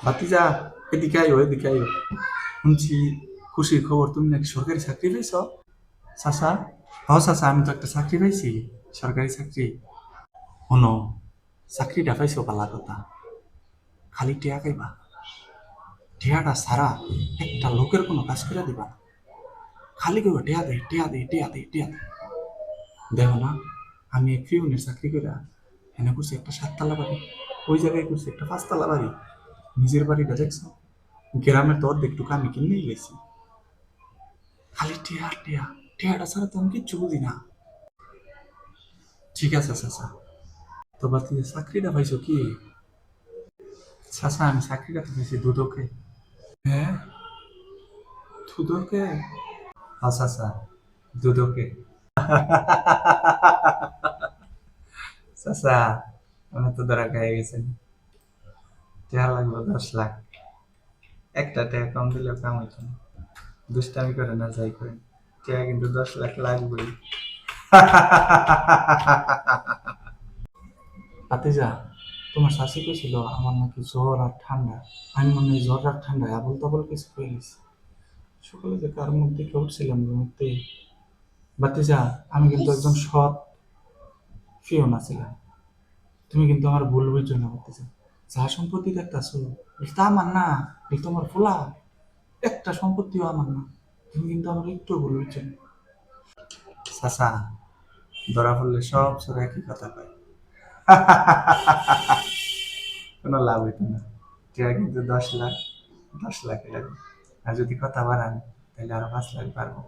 ভাতিজা, এদিকে আইও, এদিকে আইও। শুনছি খুশির খবর, তুমি নাকি সরকারি চাকরি পাইছ। চাচা, হ চাচা, আমি তো একটা চাকরি পাইছি, সরকারি চাকরি। শোনো, চাকরিটা পাইছো পালা কথা, খালি টিয়া খাইবা। টিয়াটা ছাড়া একটা লোকের কোনো কাজ করে দিবা না। খালি কইবা টিয়া দে, টিয়া দে, টিয়া দে, টিয়া দে। দেখো না, আমি এক পিউনের চাকরি করে এনে করছি একটা 7 তলা বাড়ি, ওই জায়গায় করছি একটা 5 তলা বাড়ি। নিজের বাড়িটা দেখছো, গ্রামের তো অর্ধেক টুকু আমি কিনেই গেছি। খালি টিয়া টিয়া, টিয়াটা ছাড়া তো আমি কিচ্ছু বুঝি না। ঠিক আছে চাচা, তো বাকি চাকরিটা পাইছো কি? চাচা, আমি চাকরিটা তো পাইছি দুদকে। হ্যাঁ, দুদকে। হ্যাঁ চাচা, দুদকে। চাচা, আমি তো ধরা খেয়ে গেছেন। টিয়া লাগবে 10 লাখ। একটা টিয়া কম দিলেও কাম হইতো না। দুষ্টামি করে না যাই করে, টিয়া কিন্তু 10 লাখ লাগবেই। ভাতিজা, তোমার শাশি ছিল আমার নাকি জ্বর আর ঠান্ডা। আমি মনে হয় জ্বর আর ঠান্ডা আবল তাবল কিছু হয়ে গেছি। সকালে যে কার মুখ দেখে উঠছিলাম ঘুমোতে। ভাতিজা, আমি কিন্তু একজন সৎ ফিওনা ছিলাম। তুমি কিন্তু আমার ভুল বুঝছো না ভাতিজা। যা সম্পত্তি দেখতেছো, এটা তো আমার না, এটা তোমার ফোলা। একটা সম্পত্তিও আমার না। তুমি কিন্তু আমার একটু ভুল বুঝছো না। চাচা, ধরা পড়লে সব ছোট একই কথা কয়। কোনো লাভ হইতো না। টিয়া কিন্তু 10 লাখ, 10 লাখ লাগবে। আর যদি কথা বাড়ান, তাহলে আরো 5 লাখ পারবো।